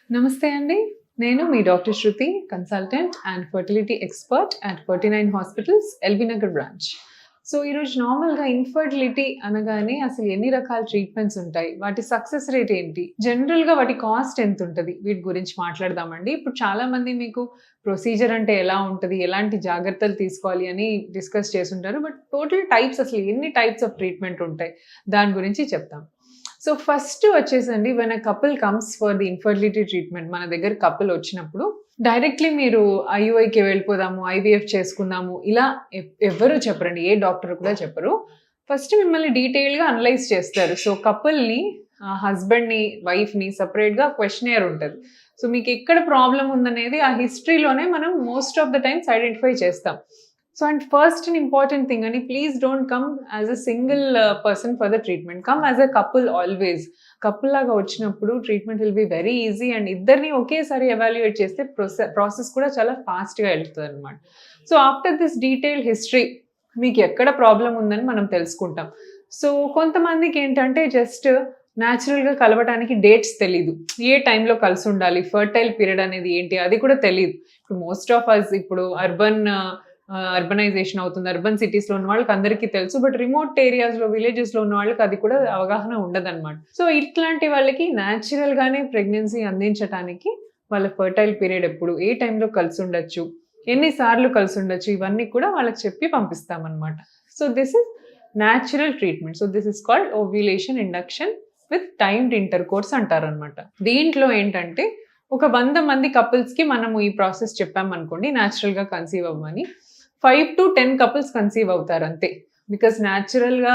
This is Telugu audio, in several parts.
నమస్తే అండి. నేను మీ doctor Shruti, consultant and fertility expert at 49 hospitals, LB Nagar branch. So, ఈరోజు నార్మల్‌గా ఇన్‌ఫర్టిలిటీ అనగానే అసలు ఎన్ని రకాల ట్రీట్మెంట్స్ ఉంటాయి? వాటి సక్సెస్ రేట్ ఏంటి? జనరల్‌గా వాటి కాస్ట్ ఎంతుంటది? వీటి గురించి మాట్లాడదామండి. ఇప్పుడు చాలామంది మీకు ప్రొసీజర్ అంటే ఎలా ఉంటది? ఎలాంటి జాగ్రత్తలు తీసుకోవాలి అని డిస్కస్ చేసుంటారు. బట్ టోటల్ టైప్స్ అసలు ఎన్ని టైప్స్ ఆఫ్ ట్రీట్మెంట్ ఉంటాయి? దాని గురించి చెప్తాం. సో ఫస్ట్ వచ్చేసండి when a couple comes for the infertility treatment మన దగ్గర కపుల్ వచ్చినప్పుడు డైరెక్ట్లీ మీరు ఐయుఐకి వెళ్ళిపోదాము, ఐవీఎఫ్ చేసుకుందాము ఇలా ఎవ్వరూ చెప్పరండి. ఏ డాక్టర్ కూడా చెప్పరు. ఫస్ట్ మిమ్మల్ని డీటెయిల్‌గా అనలైజ్ చేస్తారు. సో కపుల్‌ని హస్బెండ్‌ని, వైఫ్‌ని సెపరేట్‌గా క్వెషనియర్ ఉంటది. సో మీకు ఎక్కడ ప్రాబ్లమ్ ఉందనేది ఆ హిస్టరీలోనే మనం most of the times identify చేస్తాం. So, and first and important thing, and please don't come as a single person for the treatment. Come as a couple always. Couple లాగా వచ్చినప్పుడు treatment will be very easy and ఇద్దరిని ఒకేసారి ఎవాల్యుయేట్ చేస్తే ప్రాసెస్ కూడా చాలా ఫాస్ట్‌గా వెళ్తుంది అనమాట. So after this detail history మీకు ఎక్కడ ప్రాబ్లం ఉందని మనం తెలుసుకుంటాం. సో కొంతమందికి ఏంటంటే జస్ట్ న్యాచురల్‌గా కలవటానికి డేట్స్ తెలీదు. ఏ టైంలో కలిసి ఉండాలి, ఫర్టైల్ పీరియడ్ అనేది ఏంటి అది కూడా తెలీదు. ఇప్పుడు మోస్ట్ ఆఫ్ అస్ ఇప్పుడు అర్బనైజేషన్ అవుతుంది. అర్బన్ సిటీస్‌లో ఉన్న వాళ్ళకి అందరికీ తెలుసు. బట్ రిమోట్ ఏరియాస్‌లో, విలేజెస్‌లో ఉన్న వాళ్ళకి అది కూడా అవగాహన ఉండదనమాట. సో, ఇట్లాంటి వాళ్ళకి న్యాచురల్‌గానే ప్రెగ్నెన్సీ అందించటానికి వాళ్ళ ఫర్టైల్ పీరియడ్ ఎప్పుడు, ఏ టైంలో కలిసుండొచ్చు, ఎన్ని సార్లు కలిసుండొచ్చు, ఇవన్నీ కూడా వాళ్ళకి చెప్పి పంపిస్తామనమాట. So, this is natural treatment. So, this is called ovulation induction with timed intercourse అంటారనమాట. దీంట్లో ఏంటంటే ఒక 100 మంది కపుల్స్‌కి మనము ఈ ప్రాసెస్ చెప్పామనుకోండి న్యాచురల్‌గా కన్సీవ్ అవ్వమని. 5-10 కపుల్స్ కన్సీవ్ అవుతారు అంతే. బికాస్ న్యాచురల్‌గా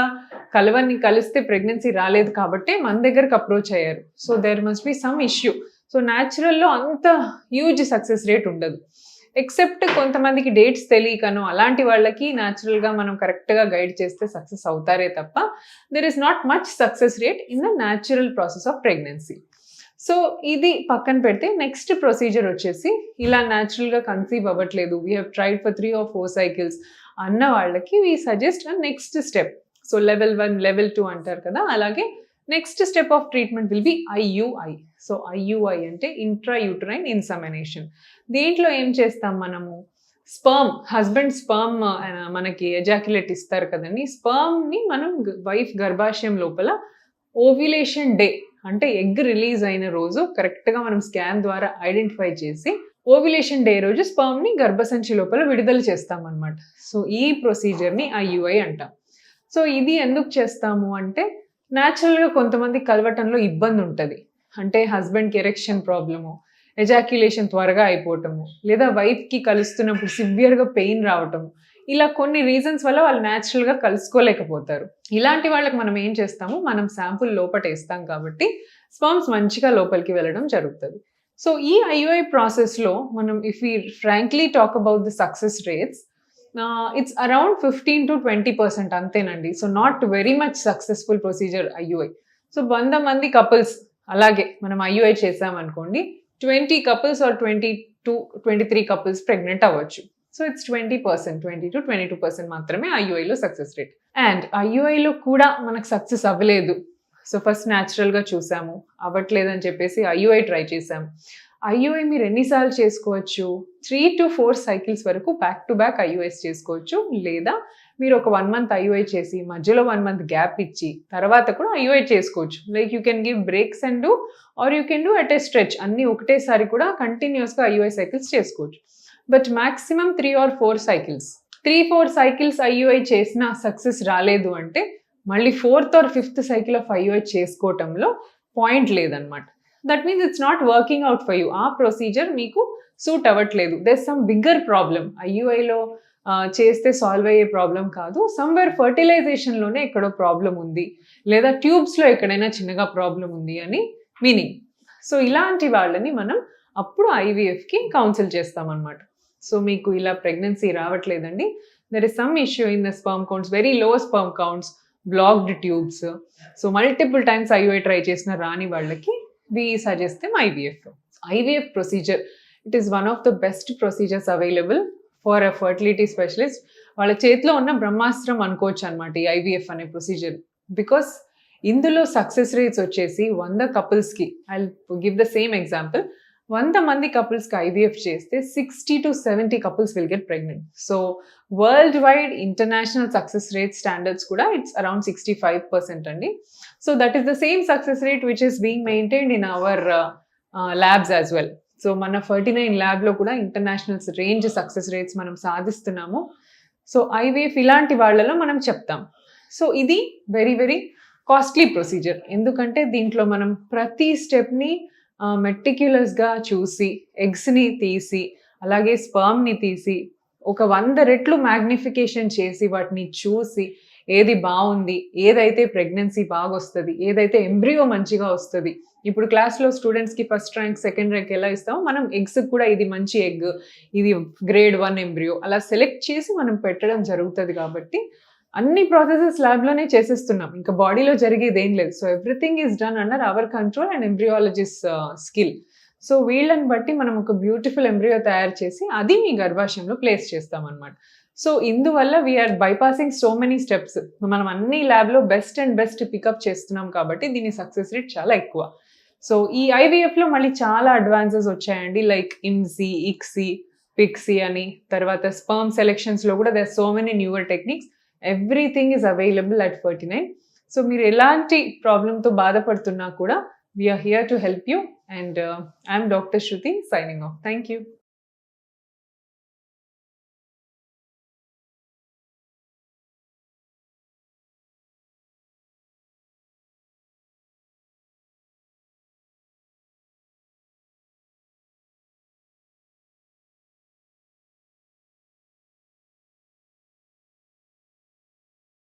కలిస్తే ప్రెగ్నెన్సీ రాలేదు కాబట్టే మన దగ్గరకు అప్రోచ్ అయ్యారు. So, there must be some issue. So, న్యాచురల్‌లో అంత హ్యూజ్ సక్సెస్ రేట్ ఉండదు. ఎక్సెప్ట్ కొంతమందికి డేట్స్ తెలియకనో అలాంటి వాళ్ళకి న్యాచురల్‌గా మనం కరెక్ట్‌గా గైడ్ చేస్తే సక్సెస్ అవుతారే తప్ప there is not much success rate in the natural process of pregnancy. So, ఇది పక్కన పెడితే నెక్స్ట్ ప్రొసీజర్ వచ్చేసి ఇలా న్యాచురల్‌గా కన్సీవ్ అవ్వట్లేదు. We have tried for 3 or 4 cycles అన్న వాళ్ళకి we suggest next step. So, level 1, level 2 అంటారు కదా! అలాగే next step of treatment will be IUI. So, IUI అంటే ఇంట్రా యూటరైన్ ఇన్సెమినేషన్. దీంట్లో ఏం చేస్తాం మనము హస్బెండ్ స్పర్మ్ మనకి ఎజాక్యులేట్ ఇస్తారు కదండీ! స్పర్మ్‌ని మనం వైఫ్ గర్భాశయం లోపల ఓవ్యులేషన్ డే అంటే ఎగ్ రిలీజ్ అయిన రోజు కరెక్ట్‌గా మనం స్కాన్ ద్వారా ఐడెంటిఫై చేసి ఓవ్యులేషన్ డే రోజు స్పర్మ్‌ని గర్భసంచి లోపల విడుదల చేస్తామన్నమాట. సో, ఈ ప్రొసీజర్‌ని ఐయుఐ అంటాం. సో, ఇది ఎందుకు చేస్తాము అంటే న్యాచురల్‌గా కొంతమంది కలవటంలో ఇబ్బంది ఉంటది. అంటే హస్బెండ్‌కి ఎరెక్షన్ ప్రాబ్లము, ఎజాక్యులేషన్ త్వరగా అయిపోవటము, లేదా వైఫ్‌కి కలుస్తున్నప్పుడు సివియర్‌గా పెయిన్ రావటము. ఇలా కొన్ని రీజన్స్ వల్ల వాళ్ళు న్యాచురల్‌గా కలుసుకోలేకపోతారు. ఇలాంటి వాళ్ళకి మనం ఏం చేస్తాము, మనం శాంపుల్ లోపటేస్తాం కాబట్టి స్పర్మ్స్ మంచిగా లోపలికి వెళ్ళడం జరుగుతది. సో, ఈ ఐయుఐ ప్రాసెస్‌లో మనం if we frankly talk about the success rates it's around 15-20% అంతేనండి. So, not very much successful procedure IUI. So, 100 మంది కపుల్స్ అలాగే మనం ఐయుఐ చేసామనుకోండి 20 కపుల్స్ ఆర్ 22-23 కపుల్స్ ప్రెగ్నెంట్ అవ్వచ్చు. సో, ఇట్స్ 20%, 20-22% మాత్రమే ఐయుఐలో సక్సెస్ రేట్. అండ్ ఐయుఐలో కూడా మనకు సక్సెస్ అవ్వలేదు. సో, ఫస్ట్ న్యాచురల్‌గా చూసాము. అవ్వట్లేదని చెప్పేసి ఐయుఐ ట్రై చేసాము. ఐయుఐ మీరు ఎన్ని సార్లు చేసుకోవచ్చు? 3-4 సైకిల్స్ వరకు బ్యాక్ టు బ్యాక్ ఐయుఐస్ చేసుకోవచ్చు. లేదా మీరు ఒక 1 మంత్ ఐయుఐ చేసి మధ్యలో 1 మంత్ గ్యాప్ ఇచ్చి తర్వాత కూడా ఐయుఐ చేసుకోవచ్చు. Like you can give breaks and do or you can do at a stretch. అన్నీ ఒకటేసారి కూడా కంటిన్యూయస్‌గా ఐయుఐ సైకిల్స్ చేసుకోవచ్చు. But maximum 3 or 4 cycles. 3-4 cycles IUI చేసినా సక్సెస్ రాలేదు అంటే మళ్ళీ 4థ్ ఆర్ 5థ్ సైకిల్ ఆఫ్ ఐయుఐ చేసుకోవటంలో పాయింట్ లేదనమాట. That means it's not working out for you. ఆ ప్రొసీజర్ మీకు సూట్ అవ్వట్లేదు. There some bigger problem. ఐయుఐలో చేస్తే సాల్వ్ అయ్యే ప్రాబ్లం కాదు. సమ్‌వేర్ ఫర్టిలైజేషన్‌లోనే ఎక్కడో ప్రాబ్లమ్ ఉంది. లేదా ట్యూబ్స్‌లో ఎక్కడైనా చిన్నగా ప్రాబ్లమ్ ఉంది అని మీనింగ్. సో, ఇలాంటి వాళ్ళని మనం అప్పుడు ఐవీఎఫ్‌కి కౌన్సిల్ చేస్తామన్నమాట. సో, మీకు ఇలా ప్రెగ్నెన్సీ రావట్లేదండి. There is some issue in the sperm counts, very low sperm counts, blocked tubes. So, multiple times IUI try చేసిన రాని వాళ్ళకి we suggest them IVF. IVF procedure it is one of the best procedures available for a fertility specialist. వాళ్ళ చేతిలో ఉన్న బ్రహ్మాస్త్రం అనుకోవచ్చు అనమాట ఈ ఐవీఎఫ్ అనే ప్రొసీజర్. బికాస్ ఇందులో సక్సెస్ రేట్స్ వచ్చేసి 100 కపుల్స్‌కి I will give the same example. 100 మంది కపుల్స్‌కి ఐవీఎఫ్ చేస్తే 60-70 couples will get pregnant. So world wide international success rate standards కూడా ఇట్స్ అరౌండ్ 65% అండి. So that is the same success rate which is being maintained in our labs as well. So మన 49 ల్యాబ్‌లో కూడా ఇంటర్నేషనల్ రేంజ్ సక్సెస్ రేట్స్ మనం సాధిస్తున్నాము. సో ఐవీఎఫ్ ఇలాంటి వాళ్ళలో మనం చెప్తాం. సో ఇది వెరీ వెరీ కాస్ట్లీ ప్రొసీజర్. ఎందుకంటే దీంట్లో మనం ప్రతి స్టెప్‌ని మెటిక్యులస్‌గా చూసి, ఎగ్స్‌ని తీసి, అలాగే స్పర్మ్‌ని తీసి, ఒక 100 రెట్లు మ్యాగ్నిఫికేషన్ చేసి, వాటిని చూసి, ఏది బావుంది, ఏదైతే ప్రెగ్నెన్సీ బాగొస్తది, ఏదైతే ఎంబ్రియో మంచిగా వస్తది. ఇప్పుడు క్లాస్‌లో స్టూడెంట్స్‌కి ఫస్ట్ ర్యాంక్, సెకండ్ ర్యాంక్ ఎలా ఇస్తామో, మనం ఎగ్స్‌కి కూడా ఇది మంచి ఎగ్, ఇది గ్రేడ్ 1 ఎంబ్రియో అలా సెలెక్ట్ చేసి మనం పెట్టడం జరుగుతది కాబట్టి, అన్ని ప్రాసెసెస్ ల్యాబ్‌లోనే చేసేస్తున్నాం. ఇంకా బాడీలో జరిగేదేం లేదు. So everything is done under our control and embryologist skill. So వీళ్ళని బట్టి మనం ఒక బ్యూటిఫుల్ ఎంబ్రియో తయారు చేసి, అది మీ గర్భాశయంలో ప్లేస్ చేస్తామనమాట. సో ఇందువల్ల we are bypassing so many steps. మనం అన్ని ల్యాబ్‌లో బెస్ట్ అండ్ బెస్ట్ పికప్ చేస్తున్నాం కాబట్టి దీని సక్సెస్ రేట్ చాలా ఎక్కువ. సో ఈ ఐవీఎఫ్‌లో మళ్ళీ చాలా అడ్వాన్సెస్ వచ్చాయండి. లైక్ ఇమ్సీ, ఇక్సీ, పిక్సీ అని, తర్వాత స్పర్మ్ సెలెక్షన్స్‌లో కూడా there are so many newer techniques. Everything is available at 49. So మీరు ఎలాంటి ప్రాబ్లమ్‌తో బాధపడుతున్నా కూడా we are here to help you, and I'm Dr. Shruti signing off. Thank you.